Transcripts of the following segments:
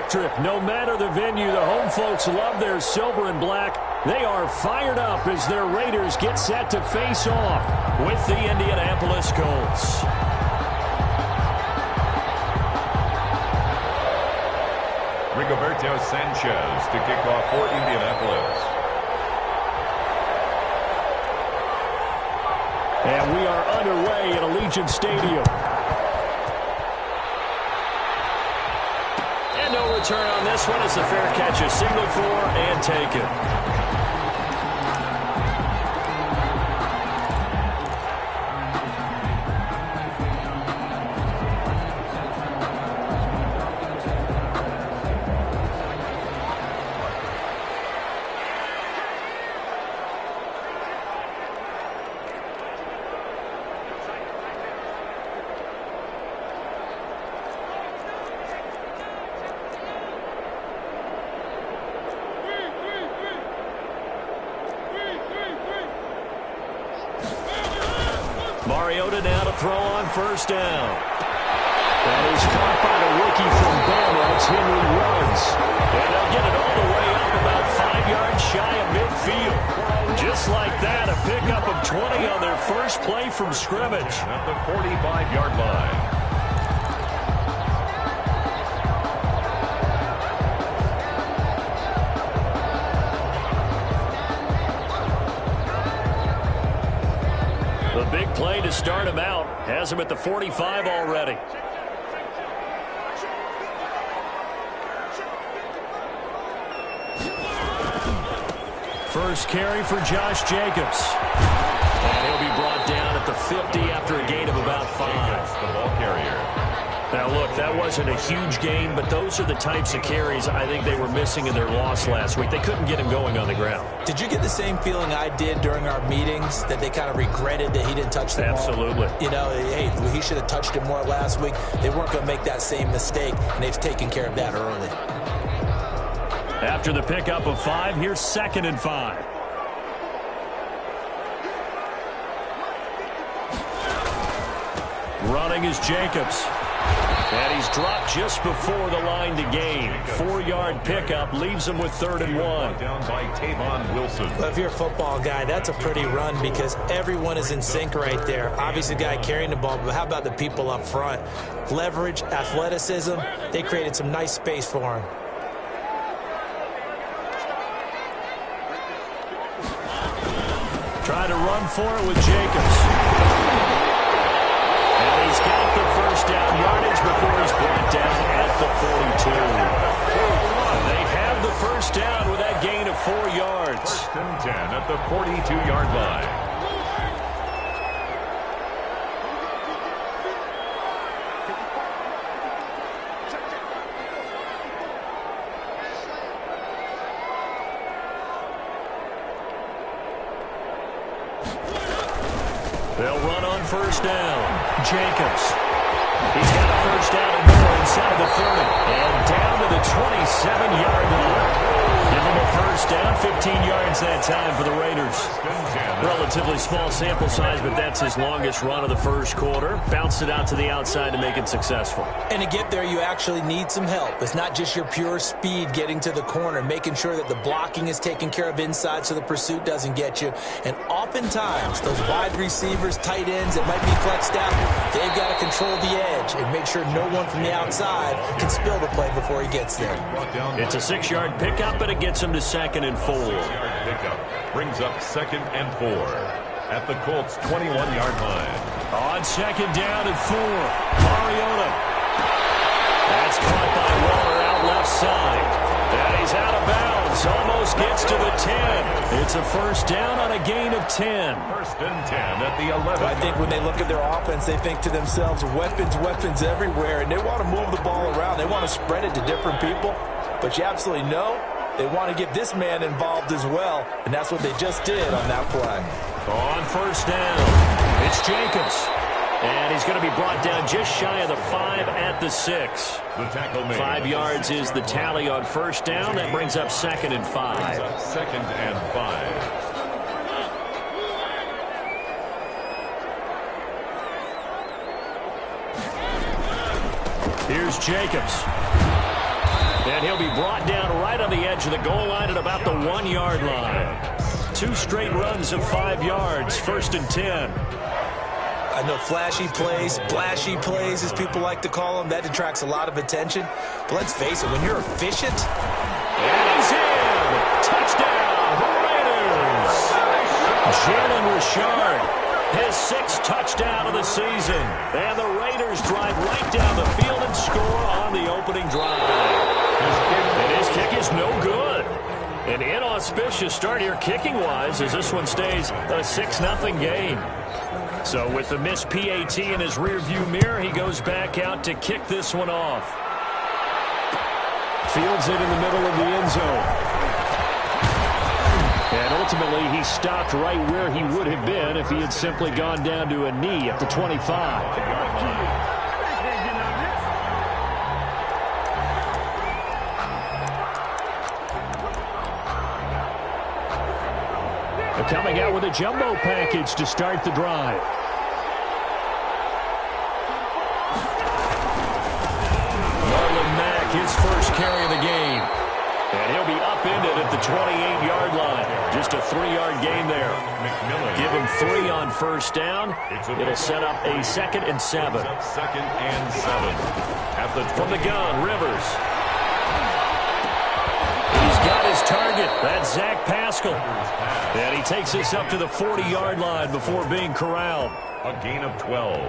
electric. No matter the venue, the home folks love their silver and black. They are fired up as their Raiders get set to face off with the Indianapolis Colts. Rigoberto Sanchez to kick off for Indianapolis. And we are underway at Allegiant Stadium. And no return on this one as the fair catch is signaled for and taken. Mariota now to throw on first down. And he's caught by the rookie from Bama. It's Henry Ruggs. And they'll get it all the way up about 5 yards shy of midfield. Just like that, a pickup of 20 on their first play from scrimmage. At the 45-yard line. The big play to start him out has him at the 45 already. First carry for Josh Jacobs. And he'll be brought down at the 50 after a gain of about 5. The ball carrier. Now, look, that wasn't a huge gain, but those are the types of carries I think they were missing in their loss last week. They couldn't get him going on the ground. Did you get the same feeling I did during our meetings, that they kind of regretted that he didn't touch the ball? Absolutely. You know, hey, he should have touched it more last week. They weren't going to make that same mistake, and they've taken care of that early. After the pickup of 5, here's 2nd and 5. Running is Jacobs. And he's dropped just before the line to gain. 4-yard pickup leaves him with 3rd and 1. Down by Tavon Wilson. Well, if you're a football guy, that's a pretty run because everyone is in sync right there. Obviously, the guy carrying the ball, but how about the people up front? Leverage, athleticism, they created some nice space for him. Trying to run for it with Jacobs. And he's got the first down yardage before he's brought down at the 42. They have the first down with that gain of 4 yards. 1st and 10 at the 42-yard line. They'll run on first down. Jacobs. He's got a first down and more inside the 30. And down to the 27-yard line. Give him a first down, 15 yards that time for the Raiders. Relatively small sample size, but that's his longest run of the first quarter. Bounced it out to the outside to make it successful. And to get there, you actually need some help. It's not just your pure speed getting to the corner, making sure that the blocking is taken care of inside so the pursuit doesn't get you. And oftentimes, those wide receivers, tight ends that might be flexed out, they've got to control the edge and make sure no one from the outside can spill the play before he gets there. It's a 6-yard pickup, but it gets him to 2nd and 4. 6-yard pickup brings up 2nd and 4 at the Colts' 21-yard line. On 2nd down and 4, Mariota. That's caught by Waller out left side. And he's out of bounds. Almost gets to the 10. It's a first down on a gain of 10. 1st and 10 at the 11. I think when they look at their offense, they think to themselves, weapons everywhere, and they want to move the ball around. They want to spread it to different people. But you absolutely know they want to get this man involved as well, and that's what they just did on that play. On first down, it's Jacobs. And he's going to be brought down just shy of the 5 at the 6. The tackle made. 5 yards is the tally on first down. That brings up 2nd and 5. 2nd and 5. Here's Jacobs. And he'll be brought down right on the edge of the goal line at about the 1-yard line. 2 straight runs of 5 yards, 1st and 10. I know flashy plays, splashy plays, as people like to call them, that attracts a lot of attention. But let's face it, when you're efficient. And he's in! Touchdown, Raiders! Jalen Richard, his 6th touchdown of the season. And the Raiders drive right down the field and score on the opening drive. And his kick is no good. An inauspicious start here kicking-wise as this one stays a 6-0 game. So with the missed PAT in his rearview mirror, he goes back out to kick this one off. Fields it in the middle of the end zone. And ultimately, he stopped right where he would have been if he had simply gone down to a knee at the 25. Coming out with a jumbo package to start the drive. Marlon Mack, his first carry of the game. And he'll be upended at the 28-yard line. Just a 3-yard gain there. Give him 3 on first down. It'll set up a 2nd and 7. 2nd and 7. From the gun, Rivers. He's got his target. That's Zach Pascal. And he takes us up to the 40-yard line before being corralled. A gain of 12.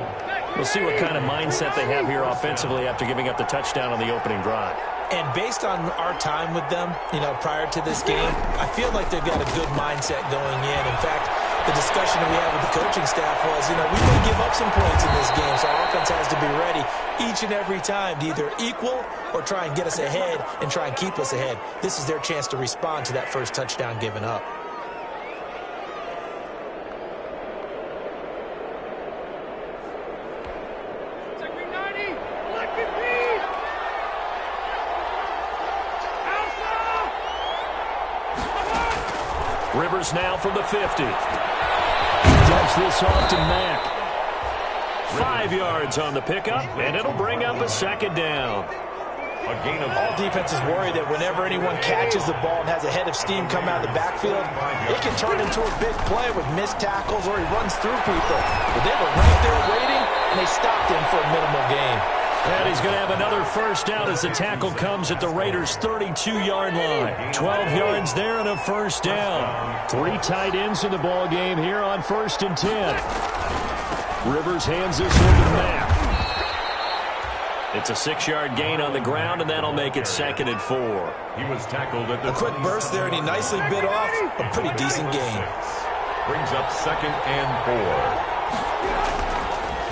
We'll see what kind of mindset they have here offensively after giving up the touchdown on the opening drive. And based on our time with them, prior to this game, I feel like they've got a good mindset going in. In fact, the discussion that we had with the coaching staff was, we may give up some points in this game, so our offense has to be ready each and every time to either equal or try and get us ahead and try and keep us ahead. This is their chance to respond to that first touchdown given up. Rivers now from the 50. Dumps this off to Mack. 5 yards on the pickup, and it'll bring up a 2nd down. A gain of all defenses worry that whenever anyone catches the ball and has a head of steam come out of the backfield, it can turn into a big play with missed tackles or he runs through people. But they were right there waiting, and they stopped him for a minimal gain. And he's going to have another first down as the tackle comes at the Raiders' 32-yard line. 12 yards there and a first down. 3 tight ends in the ball game here on 1st and 10. Rivers hands this one to Mack. It's a 6-yard gain on the ground, and that'll make it 2nd and 4. He was tackled at the... A quick burst there, and he nicely bit off a pretty decent gain. Brings up 2nd and 4.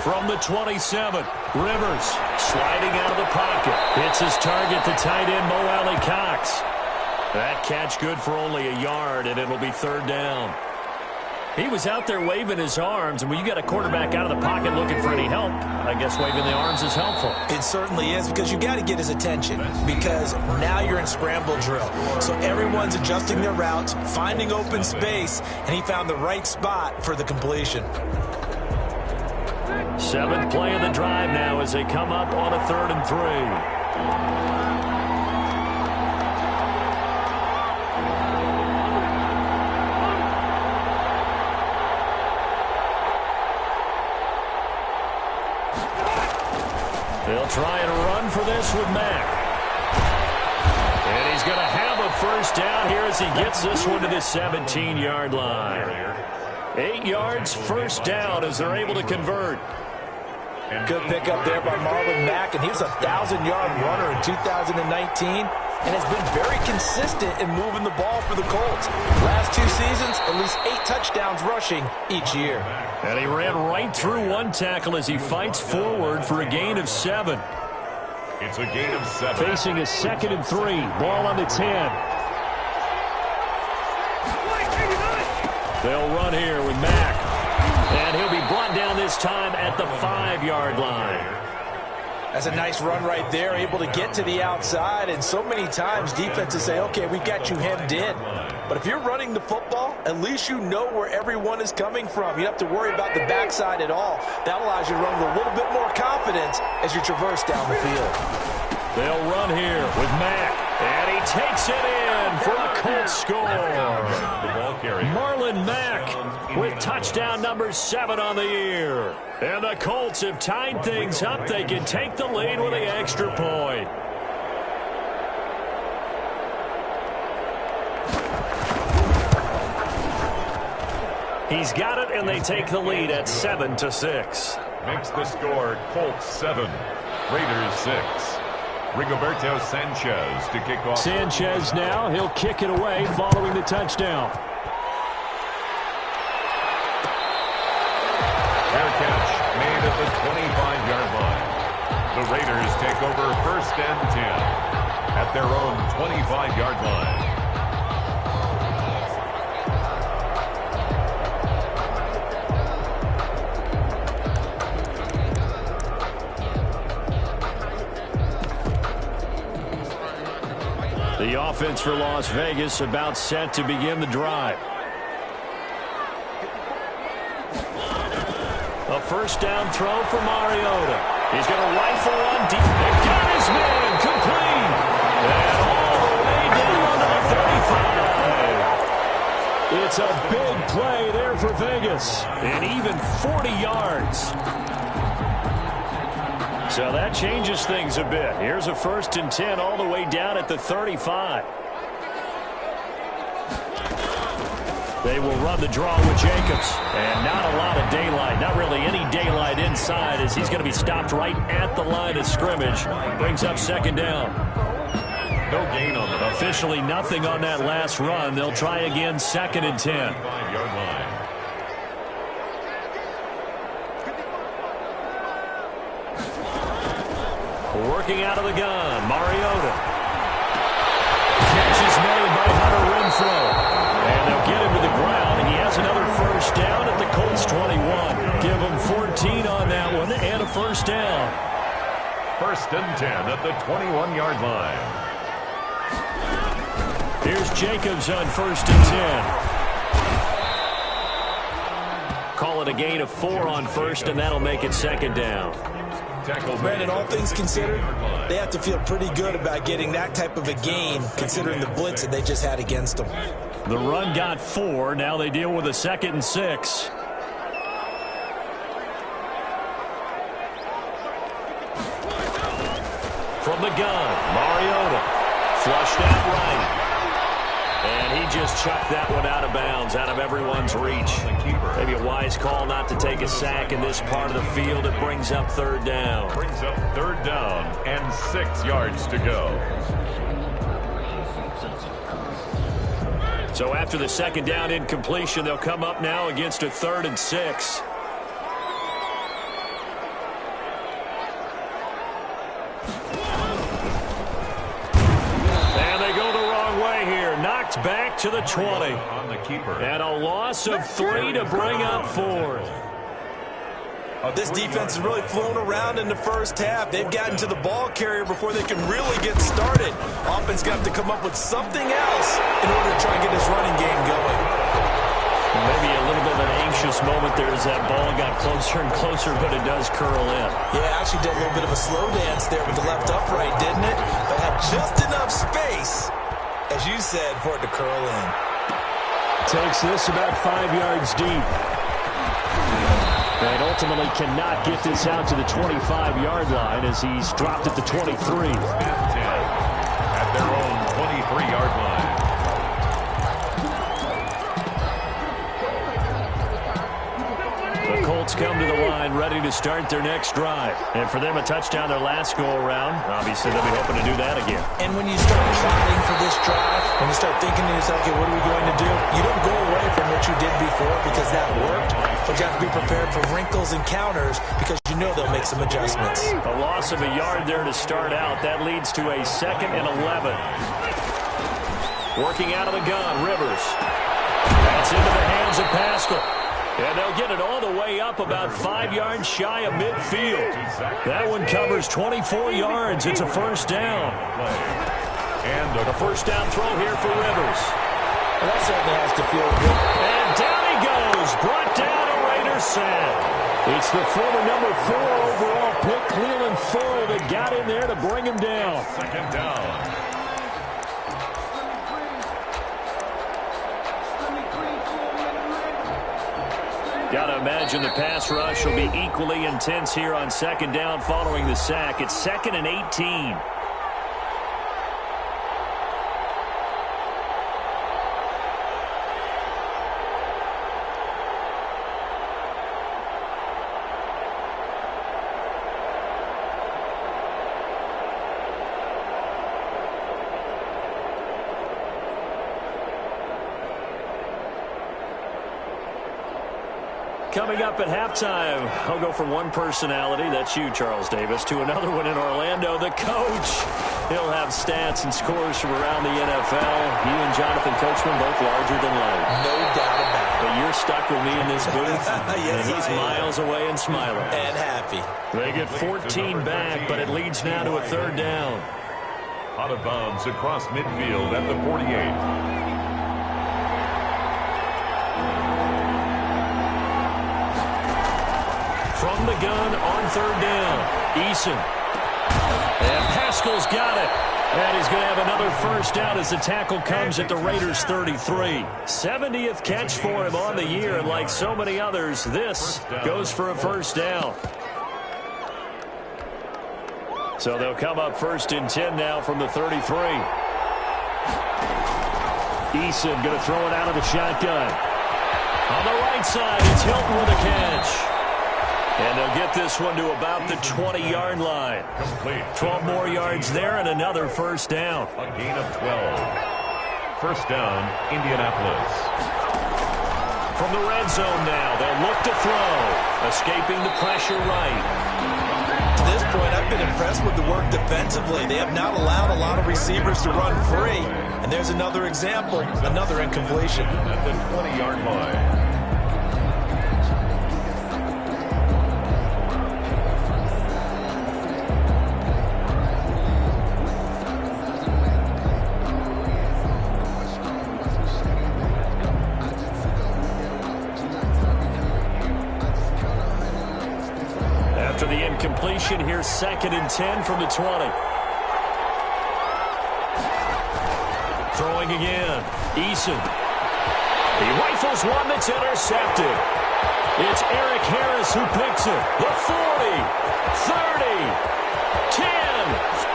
From the 27, Rivers sliding out of the pocket. Hits his target, the tight end, Mo Alley Cox. That catch good for only a yard, and it'll be 3rd down. He was out there waving his arms, and when you got a quarterback out of the pocket looking for any help, I guess waving the arms is helpful. It certainly is, because you got to get his attention, because now you're in scramble drill. So everyone's adjusting their routes, finding open space, and he found the right spot for the completion. 7th play of the drive now as they come up on a 3rd and 3. They'll try and run for this with Mack. And he's going to have a first down here as he gets this one to the 17-yard line. 8 yards, first down as they're able to convert. Good pickup there by Marlon Mack, and he was a 1,000-yard runner in 2019 and has been very consistent in moving the ball for the Colts. Last 2 seasons, at least 8 touchdowns rushing each year. And he ran right through one tackle as he fights forward for a gain of 7. It's a gain of 7. Facing a 2nd and 3, ball on the 10. They'll run here with Mack. And he'll be brought down this time at the 5-yard line. That's a nice run right there, able to get to the outside. And so many times defenses say, okay, we got you hemmed in. But if you're running the football, at least you know where everyone is coming from. You don't have to worry about the backside at all. That allows you to run with a little bit more confidence as you traverse down the field. They'll run here with Mack. And he takes it in for a Colts score. The ball carrier. Marlon Mack with touchdown number 7 on the year. And the Colts have tied things up. They can take the lead with the extra point. He's got it, and they take the lead at 7-6. Makes the score Colts 7, Raiders 6. Rigoberto Sanchez to kick off. Sanchez now, he'll kick it away following the touchdown. Fair catch made at the 25-yard line. The Raiders take over 1st and 10 at their own 25-yard line. The offense for Las Vegas about set to begin the drive. A first down throw for Mariota. He's going to rifle one deep. And got his man complete. And all the way down to the 35. It's a big play there for Vegas. And even 40 yards. So that changes things a bit. Here's a 1st and 10 all the way down at the 35. They will run the draw with Jacobs. And not a lot of daylight. Not really any daylight inside as he's going to be stopped right at the line of scrimmage. Brings up 2nd down. No gain on the Officially nothing on that last run. They'll try again 2nd and 10. 5-yard line. Working out of the gun, Mariota. Catch is made by Hunter Renfrow. And they'll get him to the ground, and he has another 1st down at the Colts 21. Give him 14 on that one, and a 1st down. 1st and 10 at the 21-yard line. Here's Jacobs on 1st and 10. Call it a gain of 4 on 1st, and that'll make it 2nd down. Brandon, all things considered, they have to feel pretty good about getting that type of a gain, considering the blitz that they just had against them. The run got 4. Now they deal with a 2nd and 6. From the gun, Mariota. Flushed out right. And he just chucked that one out of bounds, out of everyone's reach. Maybe a wise call not to take a sack in this part of the field. It brings up 3rd down. Brings up 3rd down and 6 yards to go. So after the 2nd down incompletion, they'll come up now against a 3rd and 6. Back to the 20. On the keeper. And a loss of 3 to bring up 4th. This defense has really flown around in the first half. They've gotten to the ball carrier before they can really get started. Offense got to come up with something else in order to try and get this running game going. Maybe a little bit of an anxious moment there as that ball got closer and closer, but it does curl in. Yeah, actually did a little bit of a slow dance there with the left upright, didn't it? But had just enough space, as you said, for it to curl in. Takes this about 5 yards deep. And ultimately cannot get this out to the 25-yard line as he's dropped at the 23. At their own 23-yard line. The Colts come to the line ready to start their next drive. And for them, a touchdown their last go-around. Obviously, they'll be hoping to do that again. And when you start plotting for this drive, when you start thinking to yourself, okay, what are we going to do? You don't go away from what you did before because that worked. But you have to be prepared for wrinkles and counters because you know they'll make some adjustments. A loss of a yard there to start out. That leads to a 2nd and 11. Working out of the gun, Rivers. That's into the hands of Pascal. And they'll get it all the way up about 5 yards shy of midfield. That one covers 24 yards. It's a 1st down. And a 1st down throw here for Rivers. Well, that certainly has to feel good. And down he goes. Brought down a Raider sack. It's the former number 4 overall pick, Cleveland Farrell, that got in there to bring him down. 2nd down. Got to imagine the pass rush will be equally intense here on second down following the sack. It's 2nd and 18. Coming up at halftime, I'll go from one personality, that's you, Charles Davis, to another one in Orlando, the coach. He'll have stats and scores from around the NFL. You and Jonathan Coachman both larger than life. No doubt about it. But you're stuck with me in this booth, Yes, and he's miles away and smiling. And happy. They get 14 back, but it leads now to a 3rd down. Out of bounds across midfield at the 48. From the gun on 3rd down, Eason. And Pascal's got it. And he's going to have another first down as the tackle comes at the Raiders' 33. 70th catch for him on the year, and like so many others, this goes for a first down. So they'll come up 1st and 10 now from the 33. Eason going to throw it out of the shotgun. On the right side, it's Hilton with a catch. And they'll get this one to about the 20-yard line. Complete. 12 more yards there and another first down. A gain of 12. First down, Indianapolis. From the red zone now, they'll look to throw. Escaping the pressure right. To this point, I've been impressed with the work defensively. They have not allowed a lot of receivers to run free. And there's another example, another incompletion. At the 20-yard line. After the incompletion, here's 2nd and 10 from the 20. Throwing again. Eason. He rifles one that's intercepted. It's Eric Harris who picks it. The 40, 30, 10.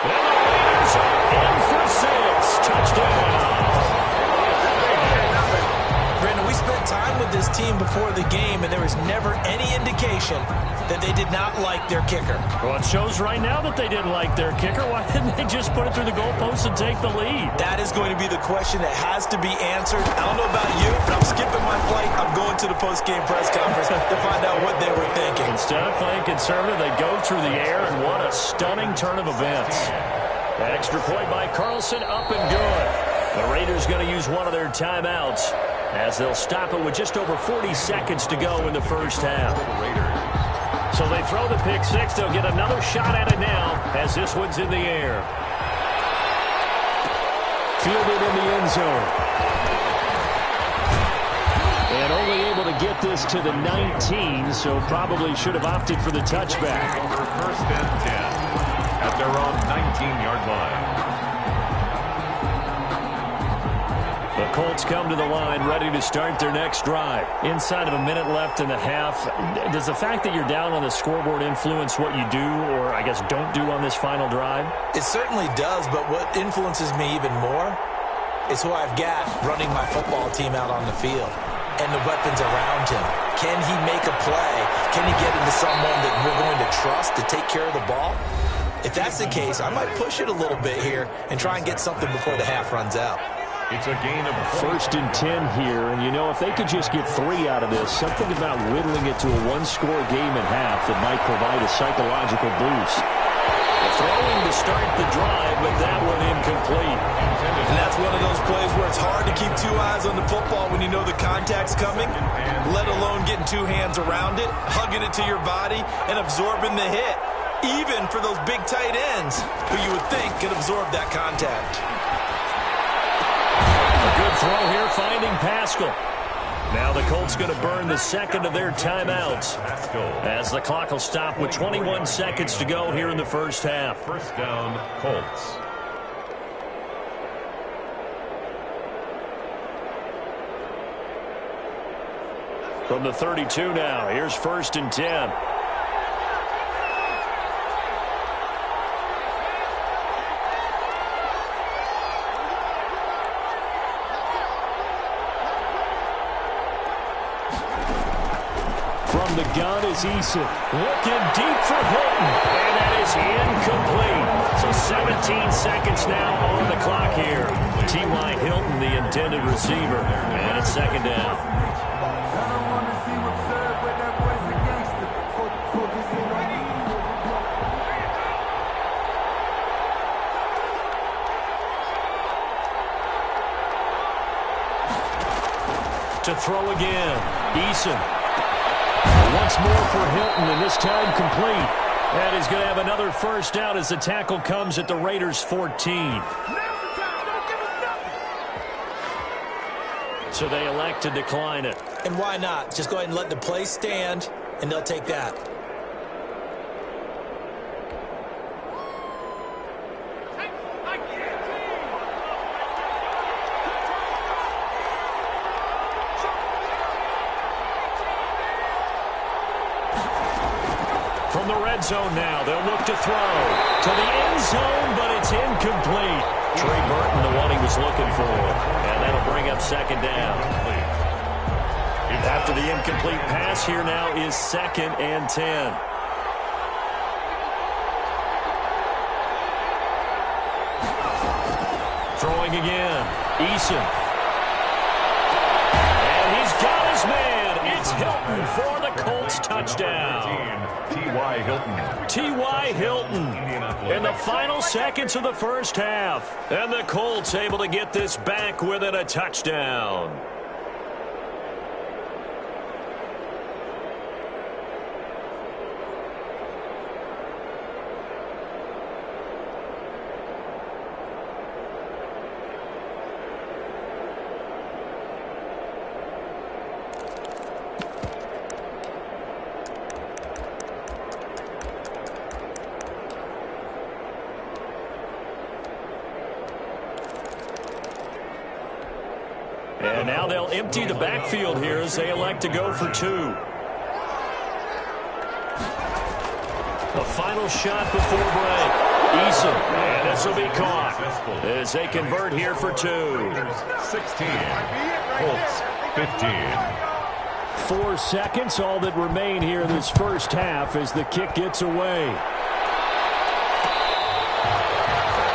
And the Raiders are in for 6. Touchdown. Brandon, we spent time with this team before the game, and there was never any indication that they did not like their kicker. Well, it shows right now that they didn't like their kicker. Why didn't they just put it through the goalpost and take the lead? That is going to be the question that has to be answered. I don't know about you, but I'm skipping my flight. I'm going to the post-game press conference to find out what they were thinking. Instead of playing conservative, they go through the air, and what a stunning turn of events. That extra point by Carlson, up and good. The Raiders going to use one of their timeouts as they'll stop it with just over 40 seconds to go in the first half. So they throw the pick six. They'll get another shot at it now as this one's in the air. Fielded in the end zone. And only able to get this to the 19, so probably should have opted for the touchback. Over 1st and 10 at their own 19-yard line. The Colts come to the line ready to start their next drive. Inside of a minute left in the half, does the fact that you're down on the scoreboard influence what you do, or I guess don't do on this final drive? It certainly does, but what influences me even more is who I've got running my football team out on the field and the weapons around him. Can he make a play? Can he get into someone that we're going to trust to take care of the ball? If that's the case, I might push it a little bit here and try and get something before the half runs out. It's a gain of 1st and 10 here, and you know, if they could just get 3 out of this, something about whittling it to a one-score game at half that might provide a psychological boost. Throwing to start the drive, but that one incomplete. And that's one of those plays where it's hard to keep 2 eyes on the football when you know the contact's coming, let alone getting 2 hands around it, hugging it to your body, and absorbing the hit, even for those big tight ends who you would think could absorb that contact. A good throw here, finding Pascal. Now the Colts going to burn the second of their timeouts as the clock will stop with 21 seconds to go here in the first half. First down, Colts. From the 32 now, here's 1st and 10. From the gun is Eason. Looking deep for Hilton. And that is incomplete. So 17 seconds now on the clock here. T.Y. Hilton, the intended receiver. And it's 2nd down. To throw again. Eason. Once more for Hilton, and this time complete. And he's going to have another 1st down as the tackle comes at the Raiders' 14. So they elect to decline it. And why not? Just go ahead and let the play stand, and they'll take that. From the red zone now, they'll look to throw to the end zone, but it's incomplete. Trey Burton, the one he was looking for, and that'll bring up 2nd down. After the incomplete pass, here now is 2nd and 10. Throwing again, Eason. And he's got his man. It's Hilton for the Colts touchdown. T.Y. Hilton. T.Y. Hilton in the final seconds of the 1st half. And the Colts able to get this back within a touchdown. And now they'll empty the backfield here as they elect to go for 2. A final shot before break. Eason, and this will be caught as they convert here for 2. 16, Colts 15. 4 seconds, all that remain here in this 1st half as the kick gets away.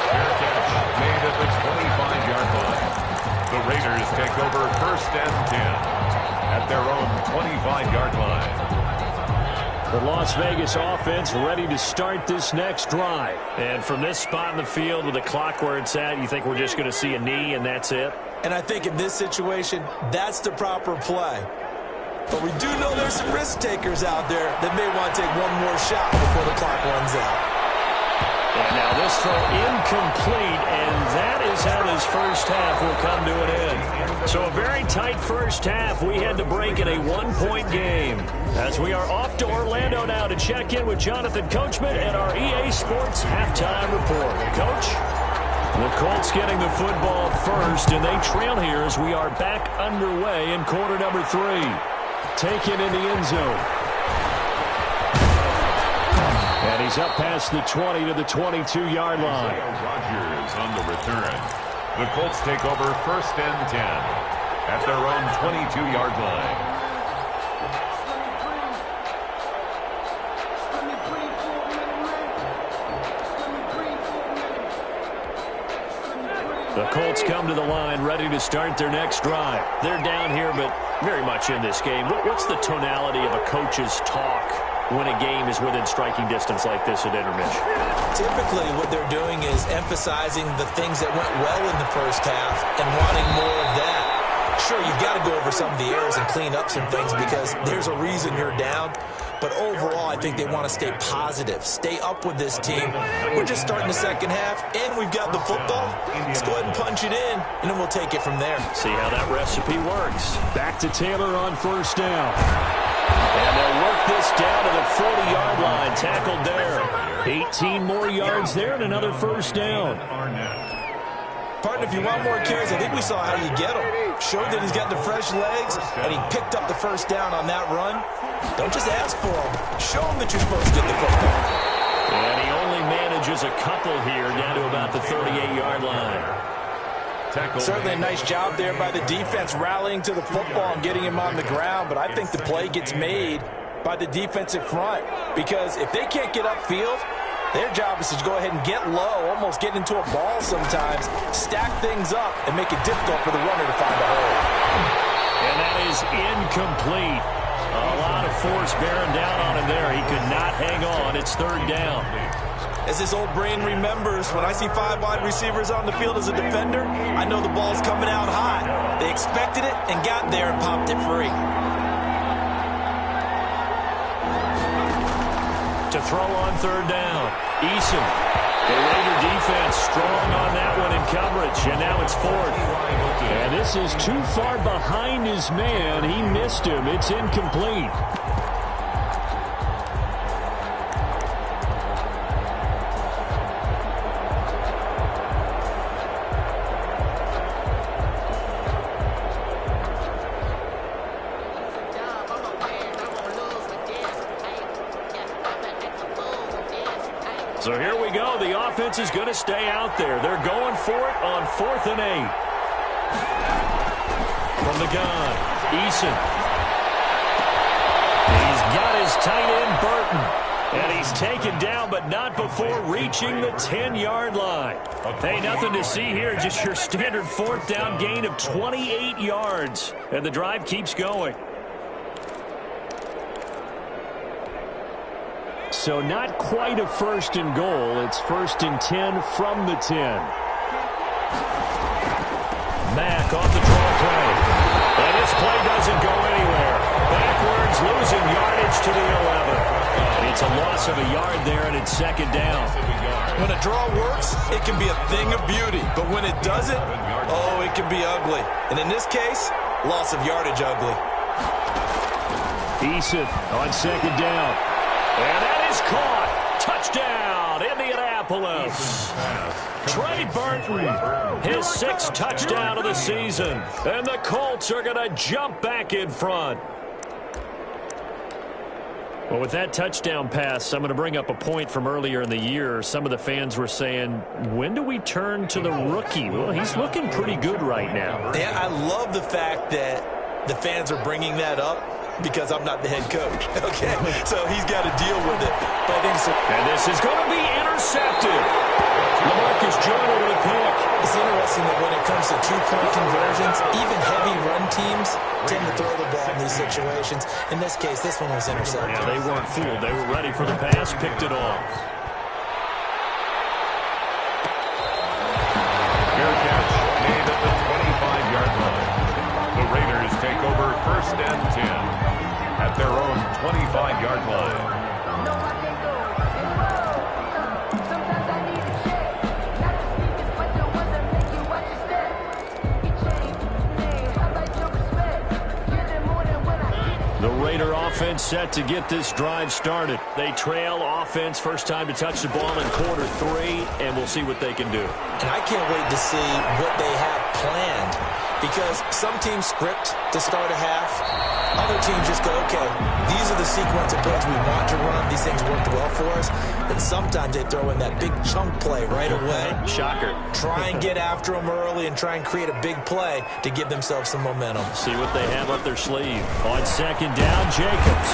Fair catch made at the 25-yard line. The Raiders take over 1st and 10 at their own 25-yard line. The Las Vegas offense ready to start this next drive. And from this spot in the field with the clock where it's at, you think we're just going to see a knee and that's it? And I think in this situation, that's the proper play. But we do know there's some risk takers out there that may want to take one more shot before the clock runs out. And now this throw incomplete, and that is how this 1st half will come to an end. So a very tight 1st half. We had to break in a 1-point game. As we are off to Orlando now to check in with Jonathan Coachman and our EA Sports halftime report. Coach? The Colts getting the football first, and they trail here as we are back underway in quarter number 3. Taken in the end zone. And he's up past the 20 to the 22-yard line. Rodgers on the return. The Colts take over 1st and 10 at their own 22-yard line. The Colts come to the line ready to start their next drive. They're down here, but very much in this game. What's the tonality of a coach's talk when a game is within striking distance like this at intermission? Typically, what they're doing is emphasizing the things that went well in the 1st half and wanting more of that. Sure, you've got to go over some of the errors and clean up some things because there's a reason you're down. But overall, I think they want to stay positive, stay up with this team. We're just starting the 2nd half, and we've got the football. Let's go ahead and punch it in, and then we'll take it from there. See how that recipe works. Back to Taylor on 1st down. And they'll work this down to the 40-yard line, tackled there. 18 more yards there and another 1st down. Partner, if you want more carries, I think we saw how you get them. Showed that he's got the fresh legs, and he picked up the first down on that run. Don't just ask for them. Show them that you're supposed to get the football. And he only manages a couple here down to about the 38-yard line. Certainly a nice job there by the defense rallying to the football and getting him on the ground, but I think the play gets made by the defensive front because if they can't get upfield, their job is to go ahead and get low, almost get into a ball sometimes, stack things up, and make it difficult for the runner to find a hole. And that is incomplete. A lot of force bearing down on him there. He could not hang on. It's third down. As this old brain remembers, when I see 5 wide receivers on the field as a defender, I know the ball's coming out hot. They expected it and got there and popped it free. To throw on third down, Eason. The Raider defense strong on that one in coverage, and now it's fourth. And this is too far behind his man. He missed him. It's incomplete. So here we go. The offense is going to stay out there. They're going for it on 4th and 8. From the gun, Eason. He's got his tight end, Burton. And he's taken down, but not before reaching the 10-yard line. Hey, nothing to see here. Just your standard 4th down gain of 28 yards. And the drive keeps going. So not quite a 1st and goal. It's 1st and 10 from the 10. Mack off the draw play. And this play doesn't go anywhere. Backwards, losing yardage to the 11. It's a loss of a yard there, and it's 2nd down. When a draw works, it can be a thing of beauty. But when it doesn't, oh, it can be ugly. And in this case, loss of yardage ugly. Eason on 2nd down. And that is caught. Touchdown, Indianapolis. Trey Burton, his 6th touchdown of the season. And the Colts are going to jump back in front. Well, with that touchdown pass, I'm going to bring up a point from earlier in the year. Some of the fans were saying, when do we turn to the rookie? Well, he's looking pretty good right now. Yeah, I love the fact that the fans are bringing that up. Because I'm not the head coach, okay? So he's got to deal with it. But I think so. And this is going to be intercepted. LaMarcus Joyner with a pick. It's interesting that when it comes to 2-point conversions, even heavy run teams tend to throw the ball in these situations. In this case, this one was intercepted. Yeah, they weren't fooled. They were ready for the pass, picked it off. Fair catch made at the 25-yard line. The Raiders take over 1st and 10 at their own 25-yard line. The Raider offense set to get this drive started. They trail offense, first time to touch the ball in quarter 3, and we'll see what they can do. And I can't wait to see what they have planned. Because some teams script to start a half. Other teams just go, okay, these are the sequence of plays we want to run. These things worked well for us. And sometimes they throw in that big chunk play right away. Shocker. Try and get after them early and try and create a big play to give themselves some momentum. See what they have up their sleeve. On 2nd down, Jacobs.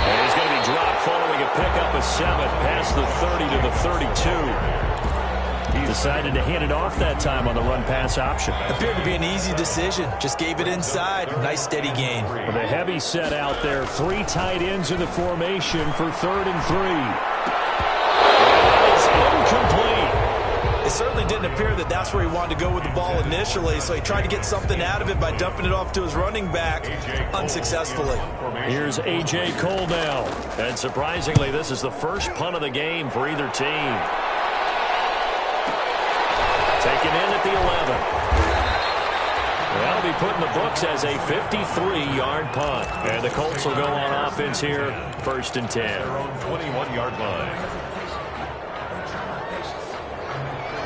And he's going to be dropped following a pickup of 7 past the 30 to the 32. Decided to hand it off that time on the run-pass option. Appeared to be an easy decision. Just gave it inside. Nice steady gain. With a heavy set out there, 3 tight ends in the formation for 3rd and 3. It's incomplete. It certainly didn't appear that that's where he wanted to go with the ball initially, so he tried to get something out of it by dumping it off to his running back unsuccessfully. Here's A.J. Cole now. And surprisingly, this is the first punt of the game for either team. Taken in at the 11. That'll be put in the books as a 53-yard punt. And the Colts will go on offense here, 1st and 10. Their own 21-yard line.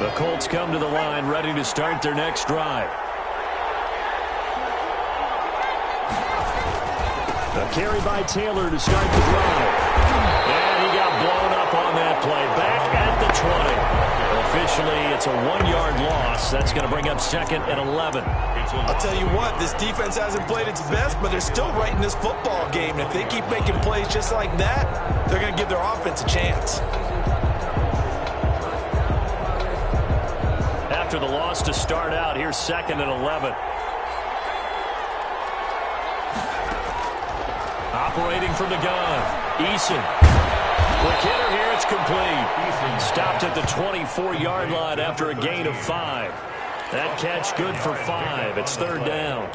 The Colts come to the line ready to start their next drive. A carry by Taylor to start the drive. And he got blown up on that play. Back at the 20. Officially, it's a 1-yard loss. That's going to bring up second and 11. I'll tell you what, this defense hasn't played its best, but they're still right in this football game. And if they keep making plays just like that, they're going to give their offense a chance. After the loss to start out, here's second and 11. Operating from the gun, Eason. Quick hitter here, it's complete. Stopped at the 24-yard line after a gain of 5. That catch good for 5. It's third down.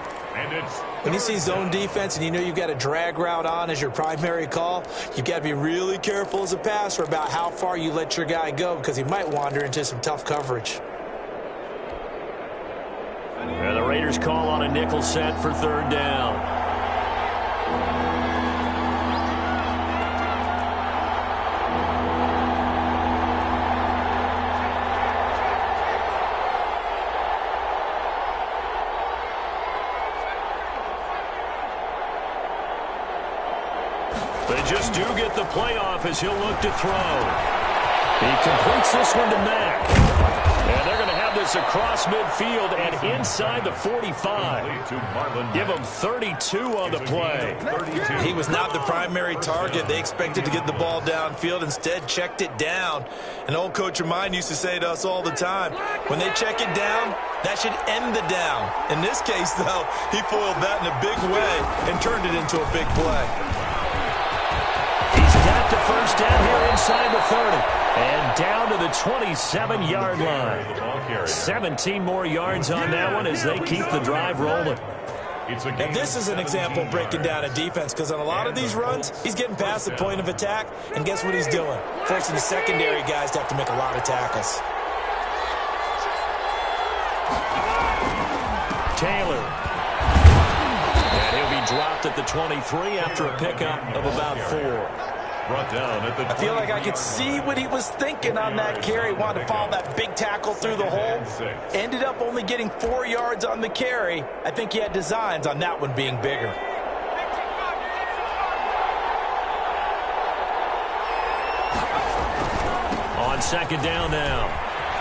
When you see zone defense and you know you've got a drag route on as your primary call, you've got to be really careful as a passer about how far you let your guy go because he might wander into some tough coverage. And the Raiders call on a nickel set for third down. They just do get the playoff as he'll look to throw. He completes this one to Mack. And they're going to have this across midfield and inside the 45. Give him 32 on the play. He was not the primary target. They expected to get the ball downfield. Instead, checked it down. An old coach of mine used to say to us all the time, when they check it down, that should end the down. In this case, though, he foiled that in a big way and turned it into a big play. He's got the first down here inside the 30. And down to the 27-yard line. 17 more yards on that one as they keep the drive rolling. And this is an example of breaking down a defense because on a lot of these runs, he's getting past the point of attack. And guess what he's doing? Forcing the secondary guys to have to make a lot of tackles. Taylor. And he'll be dropped at the 23 after a pickup of about 4. Brought down at the I feel like I could see what he was thinking on that carry. Wanted to follow that big tackle through the hole. Ended up only getting 4 yards on the carry. I think he had designs on that one being bigger. On second down now,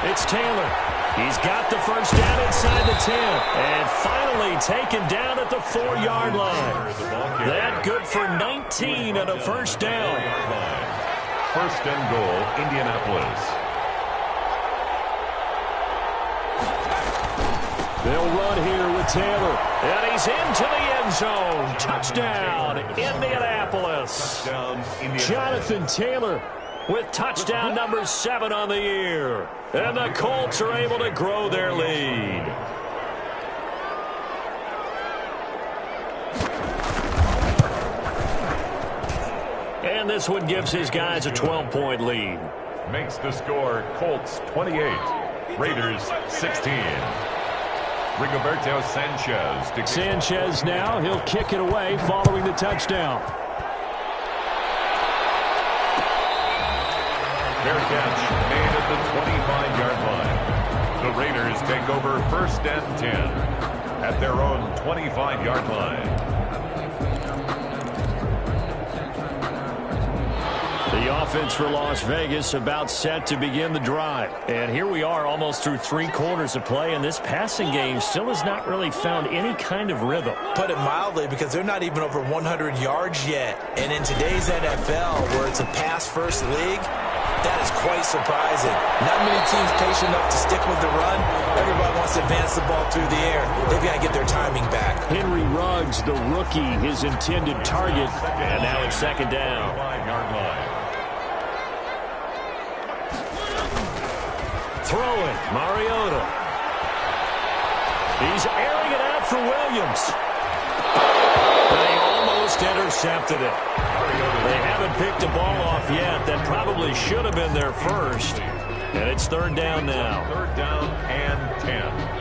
it's Taylor. He's got the first down inside the 10. And finally taken down at the 4-yard line. That good for 19 and a first down. First and goal, Indianapolis. They'll run here with Taylor. And he's into the end zone. Touchdown, Indianapolis. Touchdown, Indianapolis. Jonathan Taylor with touchdown number 7 on the year. And the Colts are able to grow their lead. And this one gives his guys a 12-point lead. Makes the score Colts 28, Raiders 16. Rigoberto Sanchez. Sanchez now, he'll kick it away following the touchdown. Fair catch made at the 25-yard line. The Raiders take over first and 10 at their own 25-yard line. The offense for Las Vegas about set to begin the drive. And here we are almost through 3 quarters of play, and this passing game still has not really found any kind of rhythm. Put it mildly, because they're not even over 100 yards yet. And in today's NFL, where it's a pass-first league, that is quite surprising. Not many teams patient enough to stick with the run. Everybody wants to advance the ball through the air. They've got to get their timing back. Henry Ruggs, the rookie, his intended target. And now it's second down. 5-yard line. Throwing, Mariota. He's airing it out for Williams. They almost intercepted it. They haven't picked the ball off yet. That probably should have been their first. And it's third down now. Third down and 10.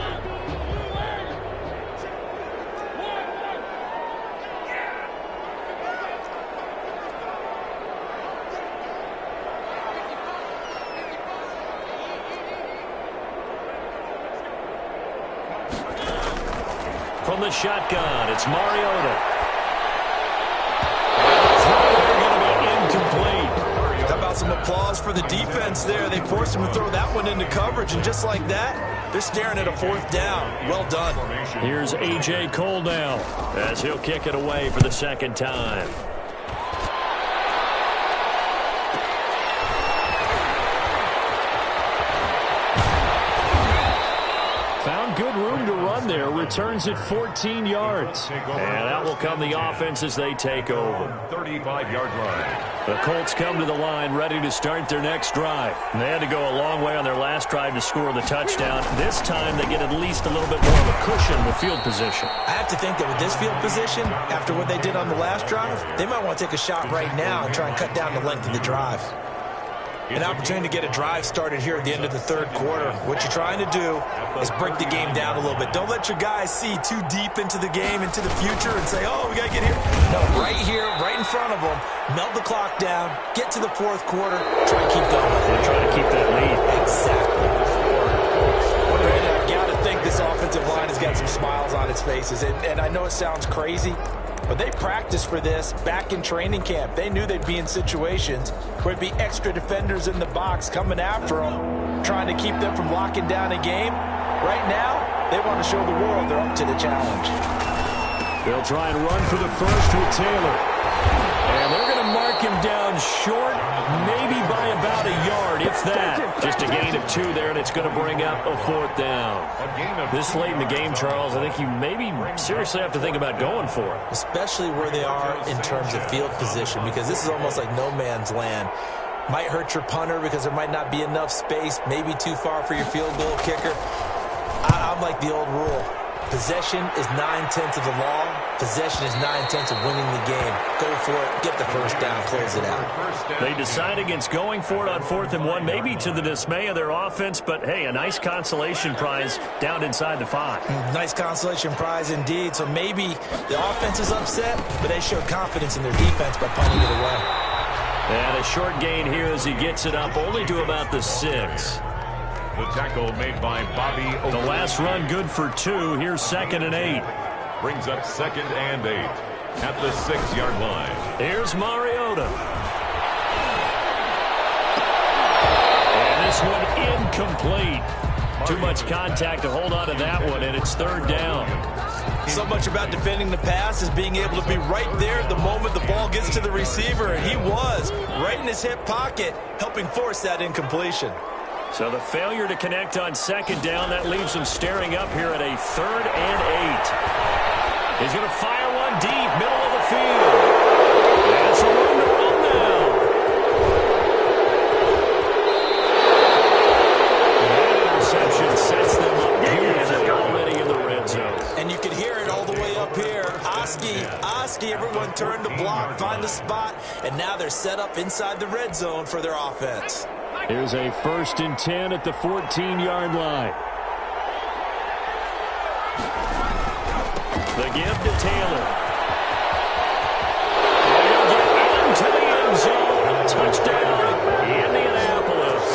from the shotgun. It's Mariota. Incomplete. How about some applause for the defense there? They forced him to throw that one into coverage, and just like that, they're staring at a 4th down. Well done. Here's A.J. Cole now as he'll kick it away for the 2nd time. Found good room to run there. Returns it 14 yards. And out will come the offense as they take over. 35-yard line. The Colts come to the line ready to start their next drive. They had to go a long way on their last drive to score the touchdown. This time they get at least a little bit more of a cushion with field position. I have to think that with this field position, after what they did on the last drive, they might want to take a shot right now and try and cut down the length of the drive. An opportunity to get a drive started here at the end of the 3rd quarter. What you're trying to do is break the game down a little bit. Don't let your guys see too deep into the game, into the future, and say, oh, we got to get here. No, right here, right in front of them, melt the clock down, get to the 4th quarter, try to keep going. And try to keep that lead. Exactly. Brandon, I've got to think this offensive line has got some smiles on its faces. And I know it sounds crazy, but they practiced for this back in training camp. They knew they'd be in situations where it'd be extra defenders in the box coming after them, trying to keep them from locking down a game. Right now, they want to show the world they're up to the challenge. They'll try and run for the first with Taylor. And they're going to mark him down short, maybe by about a yard, if that. Just a gain of 2 there, and it's going to bring up a 4th down. This late in the game, Charles, I think you maybe seriously have to think about going for it. Especially where they are in terms of field position, because this is almost like no man's land. Might hurt your punter because there might not be enough space, maybe too far for your field goal kicker. I'm like the old rule. Possession is 9/10 of the law. Possession is 9/10 of winning the game. Go for it. Get the first down. Close it out. They decide against going for it on 4th and 1, maybe to the dismay of their offense. But, hey, a nice consolation prize down inside the 5. Nice consolation prize indeed. So maybe the offense is upset, but they showed confidence in their defense by punting it away. And a short gain here as he gets it up only to about the 6. The tackle made by Bobby. The last run good for 2. Here's 2nd and 8. Brings up 2nd and 8 at the 6-yard line. Here's Mariota. And this one incomplete. Too much contact to hold on to that one, and it's 3rd down. So much about defending the pass is being able to be right there at the moment the ball gets to the receiver, and he was right in his hip pocket, helping force that incompletion. So the failure to connect on 2nd down, that leaves him staring up here at a 3rd and 8. He's going to fire one deep, middle of the field. That's a run to run now. That interception sets them up beautifully already in the red zone. And you can hear it all the way up here. Oski, everyone turned to block, find the spot, and now they're set up inside the red zone for their offense. Here's a 1st and 10 at the 14-yard line. The give to Taylor. He'll get into the end zone. Touchdown, Indianapolis.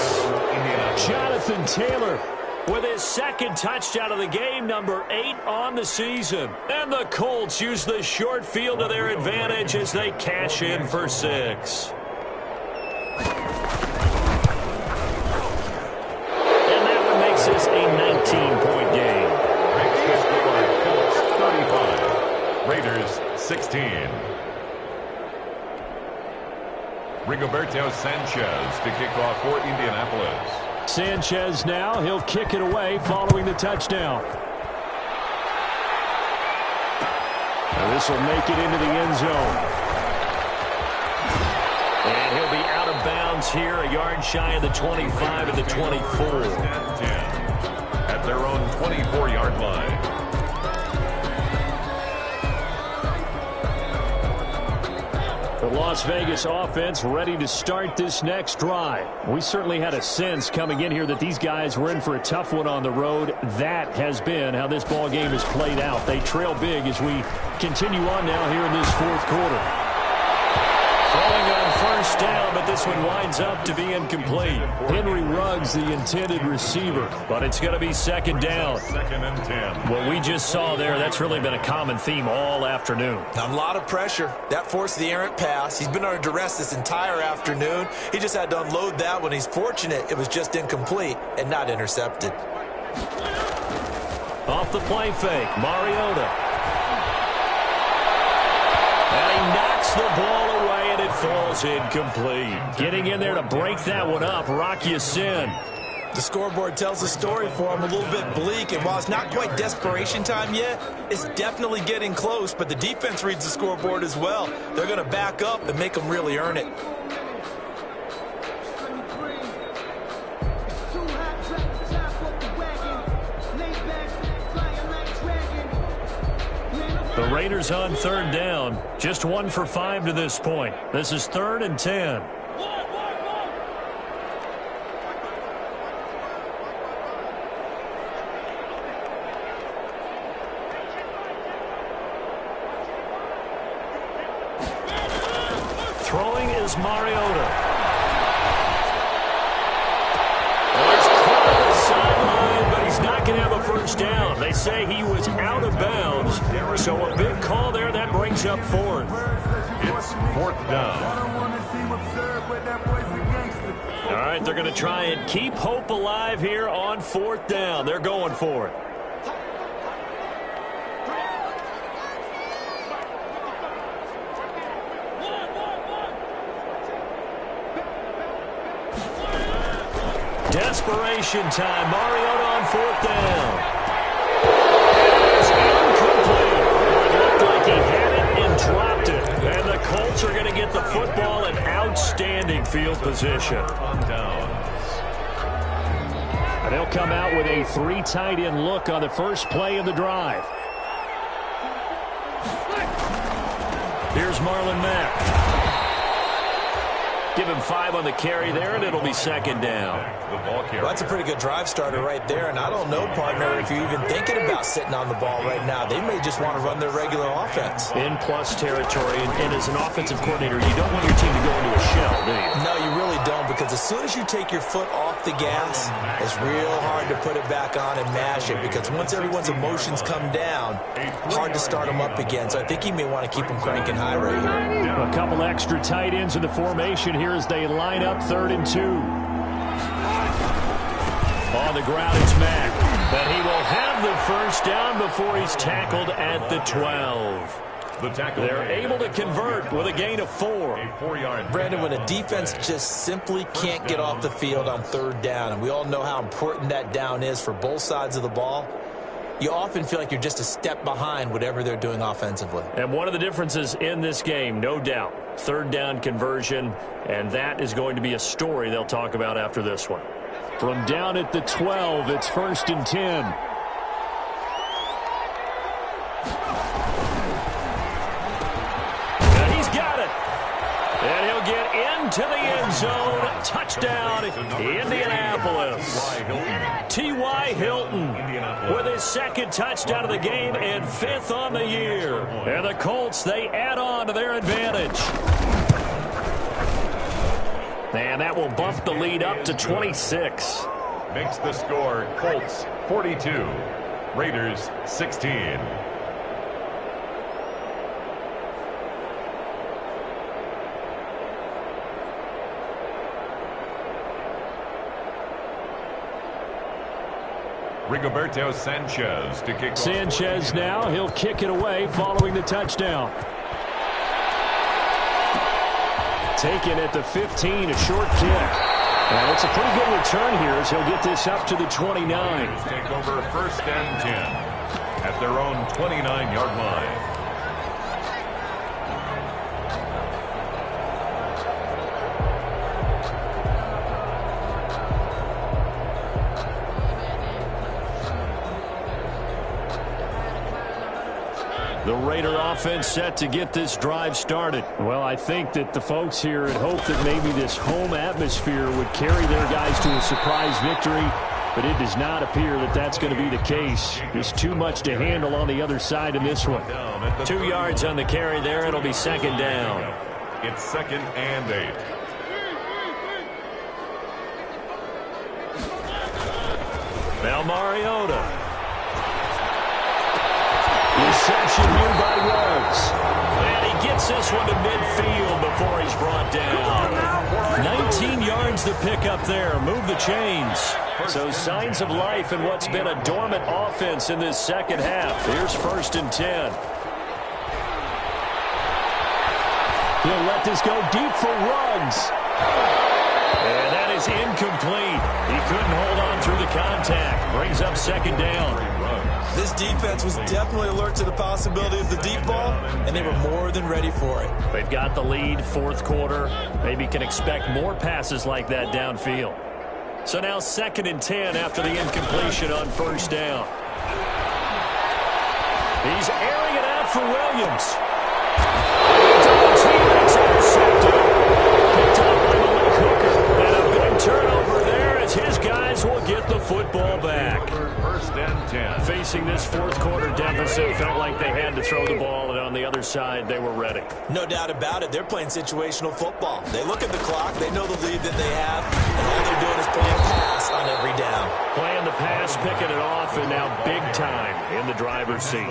Jonathan Taylor with his 2nd touchdown of the game, number 8 on the season. And the Colts use the short field to their advantage as they cash in for 6. This is a 19-point game. Colts 35, Raiders 16. Rigoberto Sanchez to kick off for Indianapolis. Sanchez now, he'll kick it away following the touchdown. Now this will make it into the end zone. And he'll be out of bounds here, a yard shy of the 25 and the 24. At their own 24-yard line. The Las Vegas offense ready to start this next drive. We certainly had a sense coming in here that these guys were in for a tough one on the road. That has been how this ball game has played out. They trail big as we continue on now here in this 4th quarter. Throwing on 1st first down, but this one winds up to be incomplete. Henry Ruggs, the intended receiver, but it's going to be second down. Second and 10. What we just saw there, that's really been a common theme all afternoon. A lot of pressure. That forced the errant pass. He's been under duress this entire afternoon. He just had to unload that one. He's fortunate it was just incomplete and not intercepted. Off the play fake, Mariota. And he knocks the ball away, and it falls incomplete. Getting in there to break that one up, Rock Ya-Sin. The scoreboard tells the story for him, a little bit bleak, and while it's not quite desperation time yet, it's definitely getting close, but the defense reads the scoreboard as well. They're going to back up and make them really earn it. The Raiders on third down. Just 1 for 5 to this point. This is 3rd and 10. Throwing is Mariota. He's caught on the sideline, but he's not going to have a first down. They say he was out of bounds, so a big call there. That brings up 4th. It's 4th down. All right, they're going to try and keep hope alive here on 4th down. They're going for it. Desperation time. Mariota on 4th down. It's incomplete. It looked like he had it and dropped it. And the Colts are going to get the football in outstanding field position. And they'll come out with a 3 tight end look on the first play of the drive. Here's Marlon Mack. Give him 5 on the carry there, and it'll be second down. Well, that's a pretty good drive starter right there, and I don't know, partner, if you're even thinking about sitting on the ball right now. They may just want to run their regular offense. In plus territory, and as an offensive coordinator, you don't want your team to go into a shell, do you? No, you really don't, because as soon as you take your foot off the gas, it's real hard to put it back on and mash it, because once everyone's emotions come down, hard to start them up again. So I think he may want to keep them cranking high right here. A couple extra tight ends in the formation here as they line up 3rd and 2. On the ground, it's Mack. But he will have the first down before he's tackled at the 12. They're able to convert with a gain of 4. Brandon, when a defense just simply can't get off the field on 3rd down, and we all know how important that down is for both sides of the ball, you often feel like you're just a step behind whatever they're doing offensively. And one of the differences in this game, no doubt, 3rd down conversion, and that is going to be a story they'll talk about after this one. From down at the 12, it's 1st and 10. And he's got it. And he'll get into the end zone. Touchdown, Indianapolis. T.Y. Hilton with his 2nd touchdown of the game and 5th on the year. And the Colts, they add on to their advantage. And that will bump the lead up to 26. Makes the score Colts 42, Raiders 16. Rigoberto Sanchez to kick off. Sanchez now, he'll kick it away following the touchdown. Taken at the 15, a short kick. And it's a pretty good return here as he'll get this up to the 29. Take over 1st and 10 at their own 29-yard line. The Raider offense set to get this drive started. Well, I think that the folks here had hoped that maybe this home atmosphere would carry their guys to a surprise victory, but it does not appear that that's going to be the case. There's too much to handle on the other side in this one. 2 yards on the carry there. It'll be 2nd down. It's 2nd and 8. Now Mariota. Reception here by Ruggs. And he gets this one to midfield before he's brought down. 19 yards to pick up there. Move the chains. So signs of life in what's been a dormant offense in this second half. Here's 1st and 10. He'll let this go deep for Ruggs. And that is incomplete. He couldn't hold on through the contact. Brings up 2nd down. This defense was definitely alert to the possibility of the deep ball, and they were more than ready for it. They've got the lead, 4th quarter. Maybe can expect more passes like that downfield. So now 2nd and 10 after the incompletion on 1st down. He's airing it out for Williams. Teammates intercepted. Picked up by Malik Hooker. And a big turnover there as his guys will get the football back. 1st and 10. Facing this 4th quarter deficit, felt like they had to throw the ball, and on the other side, they were ready. No doubt about it. They're playing situational football. They look at the clock. They know the lead that they have, and all they're doing is playing pass on every down. Playing the pass, picking it off, and now big time in the driver's seat.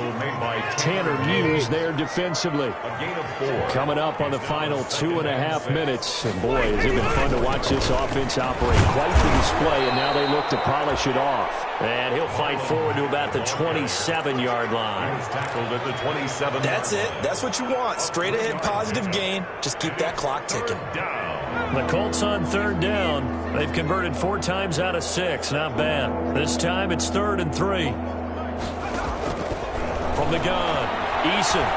Tanner Muse there defensively. A gain of 4. Coming up on the final 2.5 minutes. And boy, has it been fun to watch this offense operate. Quite the display, and now they look to polish it off. And he'll fight forward to about the 27-yard line. He's tackled at the 27. That's it. That's what you want. Straight ahead positive gain. Just keep that clock ticking. Down. The Colts on 3rd down. They've converted 4 times out of 6. Not bad. This time it's 3rd and 3. From the gun, Eason.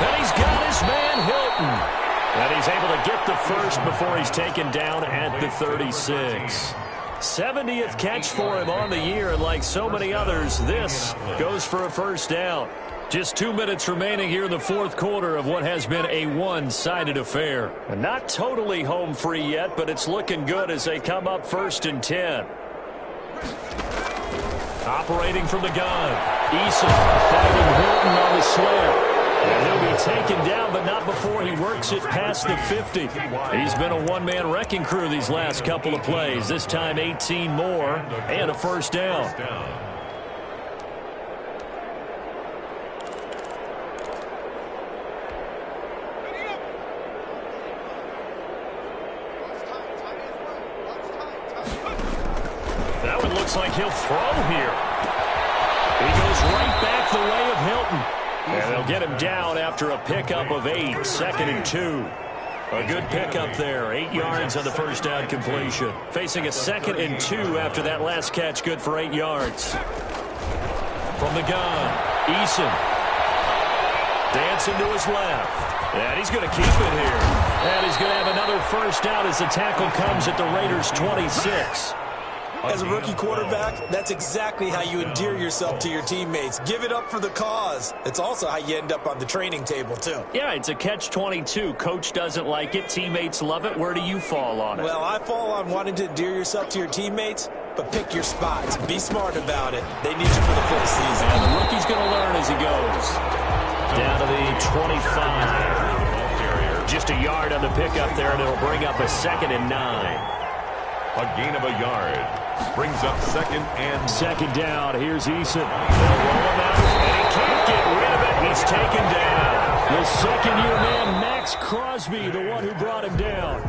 And he's got his man Hilton. And he's able to get the first before he's taken down at the 36. 70th catch for him on the year, and like so many others, this goes for a 1st down. Just 2 minutes remaining here in the 4th quarter of what has been a one-sided affair. And not totally home free yet, but it's looking good as they come up 1st and 10. Operating from the gun, Eason fighting Hilton on the slant. And he'll be taken down, but not before he works it past the 50. He's been a one-man wrecking crew these last couple of plays. This time 18 more and a 1st down. That one looks like he'll throw here. He goes right back the way of Hilton. And they'll get him down after a pickup of 8, 2nd and 2. A good pickup there, 8 yards on the 1st down completion. Facing a 2nd and 2 after that last catch, good for 8 yards. From the gun, Eason. Dancing to his left. And he's going to keep it here. And he's going to have another 1st down as the tackle comes at the Raiders' 26. As a rookie quarterback, that's exactly how you endear yourself to your teammates. Give it up for the cause. It's also how you end up on the training table, too. Yeah, it's a catch-22. Coach doesn't like it. Teammates love it. Where do you fall on it? Well, I fall on wanting to endear yourself to your teammates, but pick your spots. Be smart about it. They need you for the full season. And the rookie's going to learn as he goes. Down to the 25. Just a yard on the pickup there, and it'll bring up a 2nd and 9. A gain of a yard. Brings up 2nd and 2nd down. Here's Eason. They'll roll him out, and he can't get rid of it. He's taken down. The 2nd-year man, Max Crosby, the one who brought him down.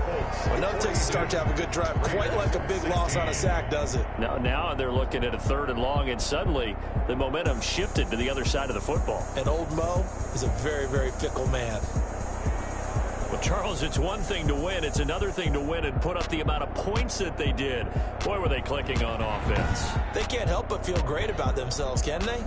Well, nothing takes a start to have a good drive. Quite like a big loss on a sack, does it? Now they're looking at a 3rd and long, and suddenly the momentum shifted to the other side of the football. And old Mo is a very, very fickle man. Well, Charles, it's one thing to win. It's another thing to win and put up the amount of points that they did. Boy, were they clicking on offense. They can't help but feel great about themselves, can they?